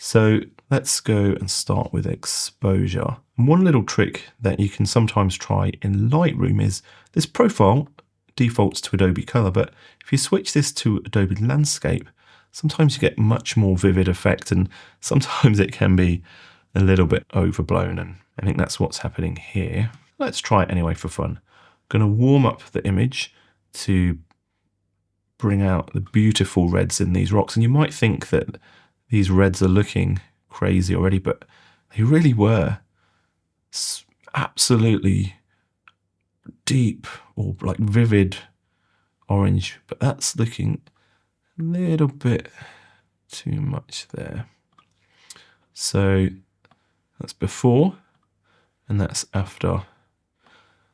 So let's go and start with exposure. And one little trick that you can sometimes try in Lightroom is this profile defaults to Adobe Color, but if you switch this to Adobe Landscape, sometimes you get much more vivid effect, and sometimes it can be a little bit overblown, and I think that's what's happening here. Let's try it anyway for fun. I'm going to warm up the image to bring out the beautiful reds in these rocks, and you might think that these reds are looking crazy already, but they really were absolutely deep or like vivid orange, but that's looking a little bit too much there. So that's before and that's after.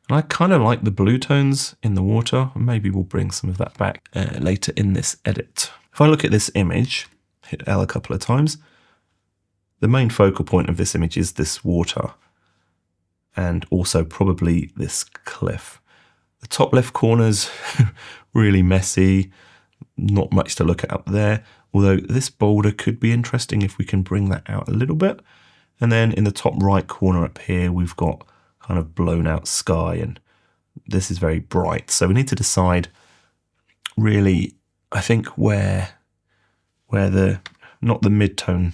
And I kind of like the blue tones in the water. Maybe we'll bring some of that back later in this edit. If I look at this image, hit L a couple of times, the main focal point of this image is this water and also probably this cliff. The top left corner's really messy, not much to look at up there, although this boulder could be interesting if we can bring that out a little bit. And then in the top right corner up here, we've got kind of blown out sky, and this is very bright. So we need to decide really, I think, where the, not the mid-tone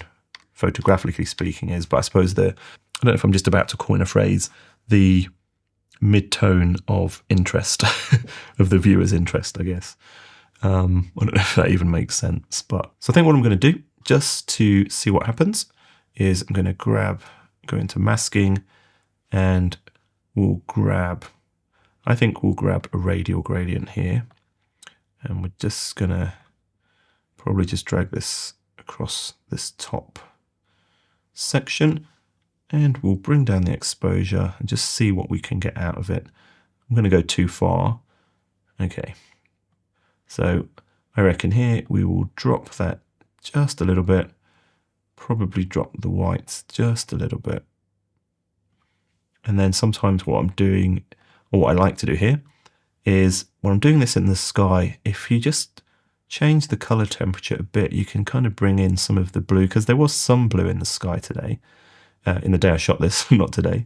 photographically speaking is, but I suppose I don't know if I'm just about to coin a phrase, the mid-tone of interest, of the viewer's interest, I guess. I don't know if that even makes sense, but so I think what I'm going to do, just to see what happens, is I'm going to go into masking, and I think we'll grab a radial gradient here, and we're just going to probably just drag this across this top section, and we'll bring down the exposure and just see what we can get out of it. I'm going to go too far. Okay. So I reckon here we will drop that just a little bit, probably drop the whites just a little bit. And then sometimes what I'm doing, or what I like to do here, is when I'm doing this in the sky, if you just change the color temperature a bit, you can kind of bring in some of the blue, because there was some blue in the sky today, in the day I shot this, not today.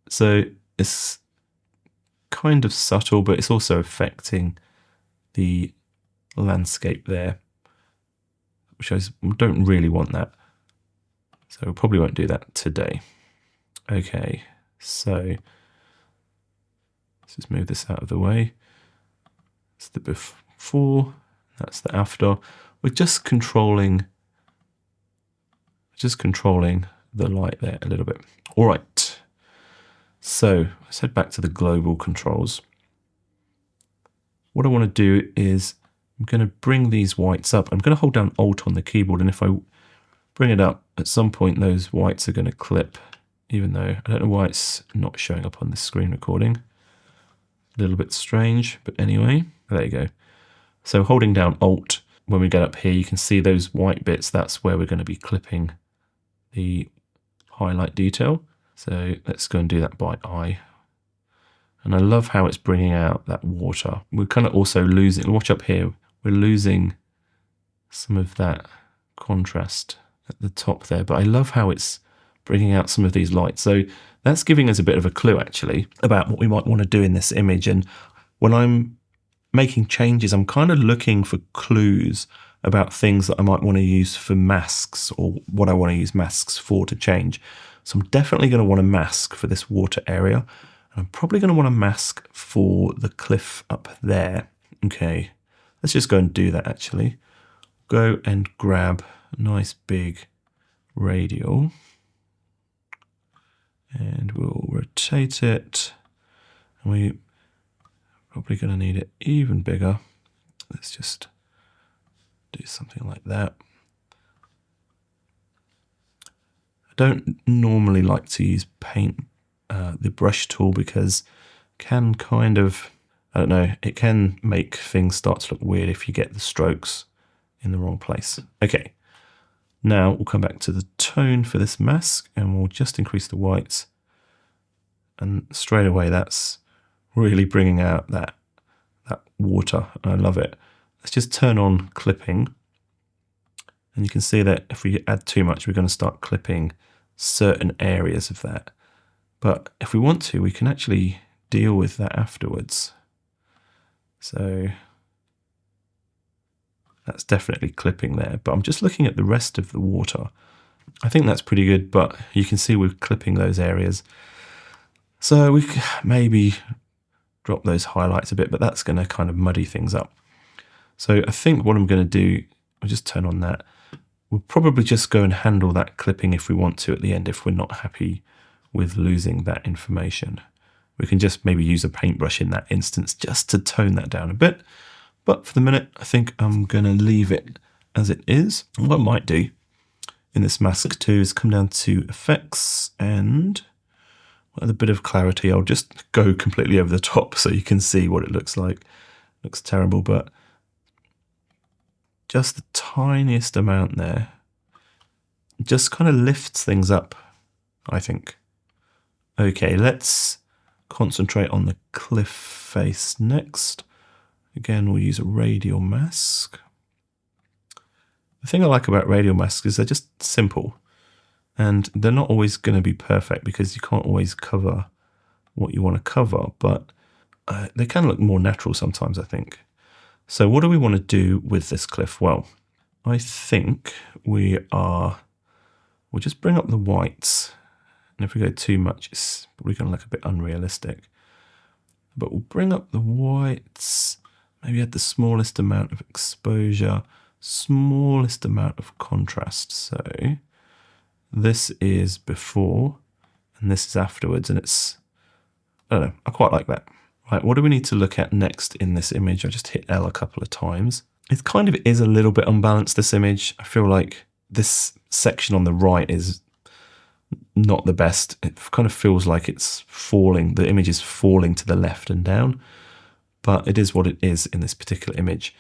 So it's kind of subtle, but it's also affecting the landscape there, which I don't really want that. So we probably won't do that today. Okay, so let's just move this out of the way. It's the before, that's the after. We're just controlling the light there a little bit. All right, so let's head back to the global controls. What I want to do is I'm going to bring these whites up. I'm going to hold down Alt on the keyboard, and if I bring it up, at some point those whites are going to clip, even though I don't know why it's not showing up on the screen recording. A little bit strange, but anyway, there you go. So holding down Alt, when we get up here, you can see those white bits. That's where we're going to be clipping the highlight detail. So let's go and do that by eye. And I love how it's bringing out that water. We're kind of also losing, watch up here, we're losing some of that contrast at the top there, but I love how it's bringing out some of these lights. So that's giving us a bit of a clue actually about what we might want to do in this image. And when I'm making changes, I'm kind of looking for clues about things that I might want to use for masks, or what I want to use masks for to change. So I'm definitely going to want to mask for this water area. And I'm probably going to want to mask for the cliff up there. Okay, let's just go and do that actually. Go and grab a nice big radial, and we'll rotate it. And we're probably going to need it even bigger. Let's just do something like that. I don't normally like to use paint, the brush tool, because it can kind of, I don't know, it can make things start to look weird if you get the strokes in the wrong place. Okay, now we'll come back to the tone for this mask, and we'll just increase the whites. And straight away, that's really bringing out that water. I love it. Let's just turn on clipping, And you can see that if we add too much, we're going to start clipping certain areas of that. But if we want to, we can actually deal with that afterwards. So that's definitely clipping there, but I'm just looking at the rest of the water. I think that's pretty good, but you can see we're clipping those areas. So we could maybe drop those highlights a bit, but that's going to kind of muddy things up. So I think what I'm going to do, I'll just turn on that. We'll probably just go and handle that clipping if we want to at the end, if we're not happy with losing that information. We can just maybe use a paintbrush in that instance just to tone that down a bit. But for the minute, I think I'm going to leave it as it is. And what I might do in this mask too is come down to effects, and with a bit of clarity, I'll just go completely over the top so you can see what it looks like. It looks terrible, but just the tiniest amount there just kind of lifts things up, I think. Okay, let's concentrate on the cliff face next. Again, we'll use a radial mask. The thing I like about radial masks is they're just simple, and they're not always going to be perfect because you can't always cover what you want to cover, but they can look more natural sometimes, I think. So what do we want to do with this cliff? Well, I think we'll just bring up the whites. And if we go too much, it's probably going to look a bit unrealistic. But we'll bring up the whites, maybe add the smallest amount of exposure, smallest amount of contrast. So this is before and this is afterwards, and it's, I don't know, I quite like that. Right, what do we need to look at next in this image? I just hit L a couple of times. It kind of is a little bit unbalanced, this image. I feel like this section on the right is not the best. It kind of feels like it's falling. The image is falling to the left and down, but it is what it is in this particular image.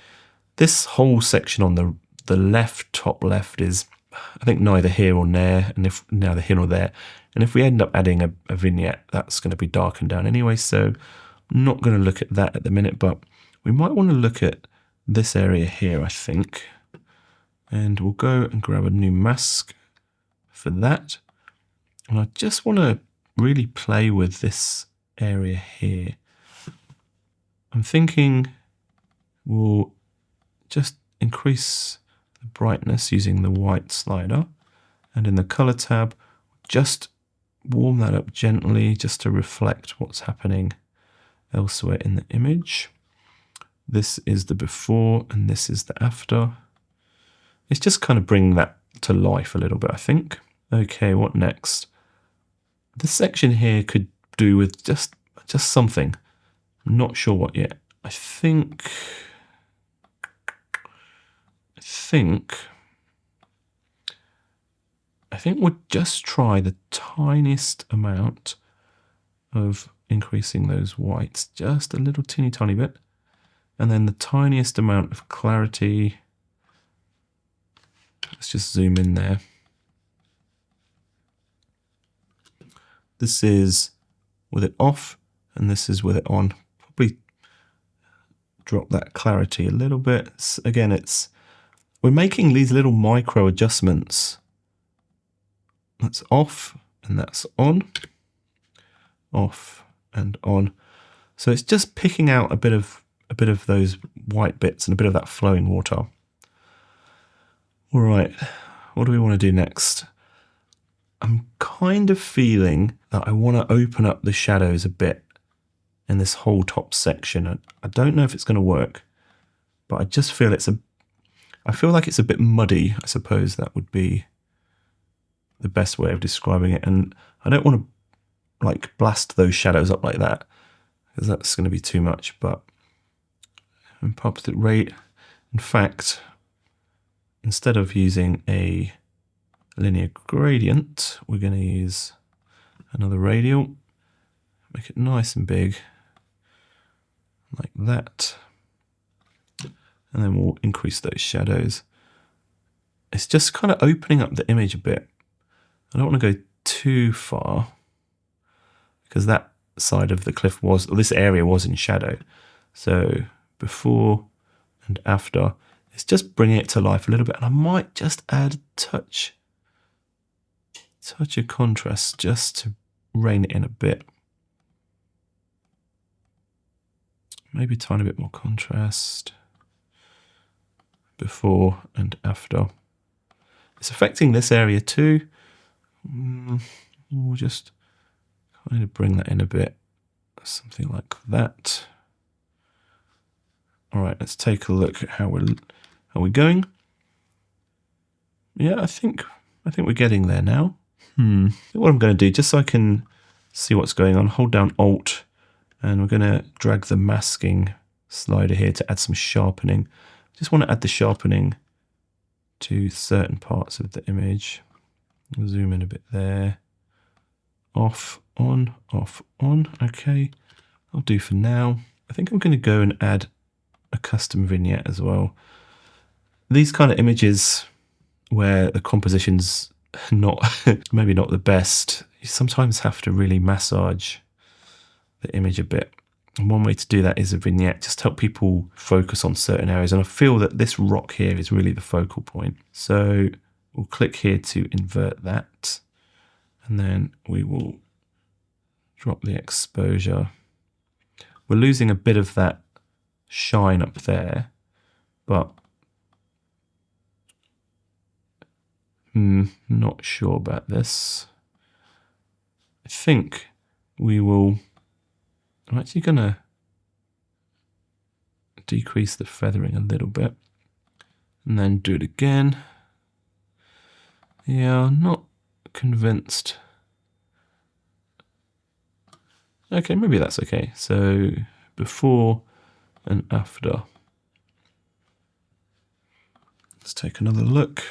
This whole section on the left, top left, is, I think, neither here or there, and if neither here nor there. And if we end up adding a vignette, that's going to be darkened down anyway, so I'm not going to look at that at the minute, but we might want to look at this area here, I think. And we'll go and grab a new mask for that. And I just want to really play with this area here. I'm thinking we'll just increase the brightness using the white slider. And in the color tab, just warm that up gently just to reflect what's happening elsewhere in the image. This is the before and this is the after. It's just kind of bringing that to life a little bit, I think. Okay, what next? This section here could do with just something. I'm not sure what yet. I think we'll just try the tiniest amount of increasing those whites, just a little teeny tiny bit, and then the tiniest amount of clarity. Let's just zoom in there. This is with it off and this is with it on. Probably drop that clarity a little bit. Again, we're making these little micro adjustments. That's off and that's on, off and on. So it's just picking out a bit of those white bits and a bit of that flowing water. All right, what do we want to do next? I'm kind of feeling that I want to open up the shadows a bit in this whole top section. I don't know if it's going to work, but I just feel I feel like it's a bit muddy. I suppose that would be the best way of describing it. And I don't want to like blast those shadows up like that, because that's going to be too much. But in opposite rate, in fact, instead of using a linear gradient, we're going to use another radial, make it nice and big, like that. And then we'll increase those shadows. It's just kind of opening up the image a bit. I don't want to go too far because that side of the cliff this area was in shadow. So before and after, It's just bringing it to life a little bit. And I might just add a touch of contrast just to rein it in a bit. Maybe a tiny bit more contrast before and after. It's affecting this area too. We'll just kind of bring that in a bit, something like that. All right, let's take a look at how we're going. Yeah, I think we're getting there now. What I'm going to do, just so I can see what's going on, hold down Alt, and we're going to drag the masking slider here to add some sharpening. Just want to add the sharpening to certain parts of the image. I'll zoom in a bit there. Off, on, off, on. Okay, I'll do for now. I think I'm going to go and add a custom vignette as well. These kind of images where the composition's maybe not the best, you sometimes have to really massage the image a bit. And one way to do that is a vignette, just help people focus on certain areas. And I feel that this rock here is really the focal point. So we'll click here to invert that. And then we will drop the exposure. We're losing a bit of that shine up there, but not sure about this. I think I'm actually going to decrease the feathering a little bit and then do it again. Yeah, I'm not convinced. Okay, maybe that's okay. So before and after. Let's take another look.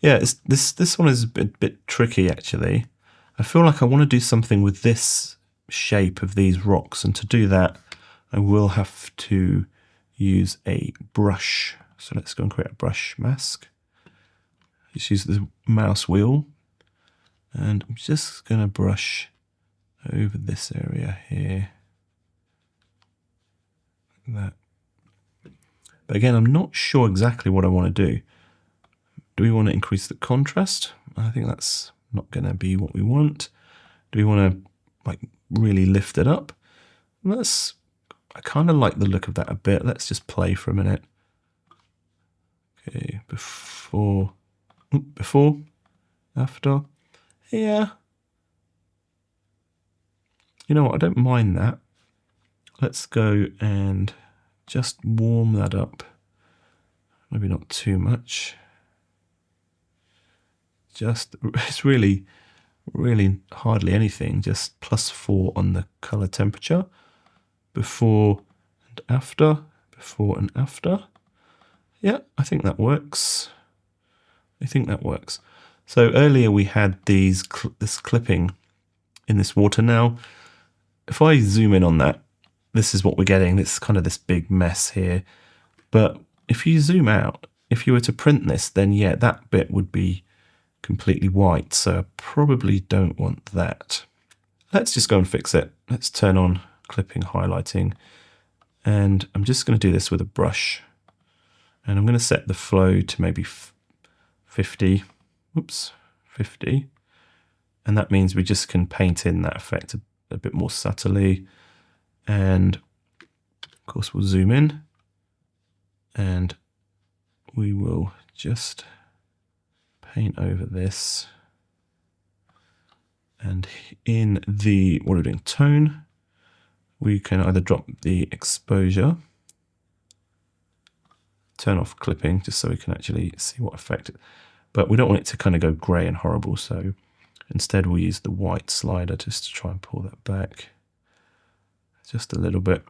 Yeah, this one is a bit tricky actually. I feel like I want to do something with this shape of these rocks, and to do that I will have to use a brush. So let's go and create a brush mask. Just use the mouse wheel, and I'm just going to brush over this area here. Like that. But again, I'm not sure exactly what I want to do. Do we want to increase the contrast? I think that's not going to be what we want. Do we want to like really lift it up? I kind of like the look of that a bit. Let's just play for a minute. Okay, before, after. Yeah. You know what? I don't mind that. Let's go and just warm that up. Maybe not too much. It's really hardly anything, just +4 on the color temperature. Before and after, before and after. Yeah, I think that works. So earlier we had this clipping in this water. Now, if I zoom in on that, this is what we're getting. It's kind of this big mess here. But if you zoom out, if you were to print this, then yeah, that bit would be completely white, so I probably don't want that. Let's just go and fix it. Let's turn on clipping highlighting, and I'm just going to do this with a brush, and I'm going to set the flow to maybe 50. Oops, 50, and that means we just can paint in that effect a bit more subtly. And of course we'll zoom in, and we will just paint over this, and in the what we're doing tone, we can either drop the exposure, turn off clipping just so we can actually see what effect but we don't want it to kind of go grey and horrible, so instead we'll use the white slider just to try and pull that back just a little bit.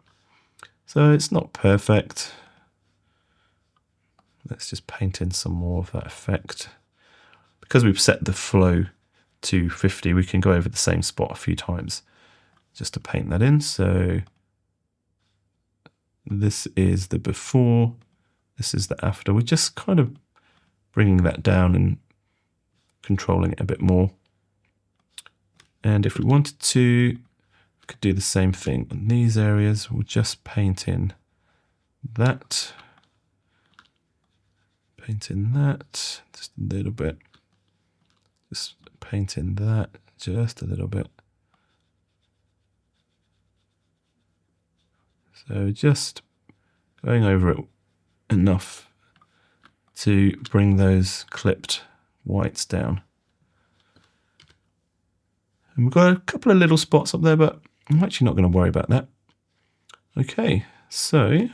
So it's not perfect. Let's just paint in some more of that effect. Because we've set the flow to 50, we can go over the same spot a few times just to paint that in. So this is the before, this is the after. We're just kind of bringing that down and controlling it a bit more. And if we wanted to, we could do the same thing in these areas. We'll just paint in that painting that just a little bit. Just painting that just a little bit. So just going over it enough to bring those clipped whites down. And we've got a couple of little spots up there, but I'm actually not going to worry about that. Okay, so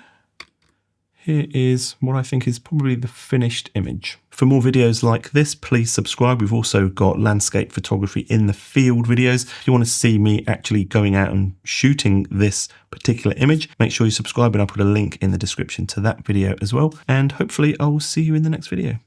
here is what I think is probably the finished image. For more videos like this, please subscribe. We've also got landscape photography in the field videos. If you want to see me actually going out and shooting this particular image, make sure you subscribe, and I'll put a link in the description to that video as well. And hopefully I will see you in the next video.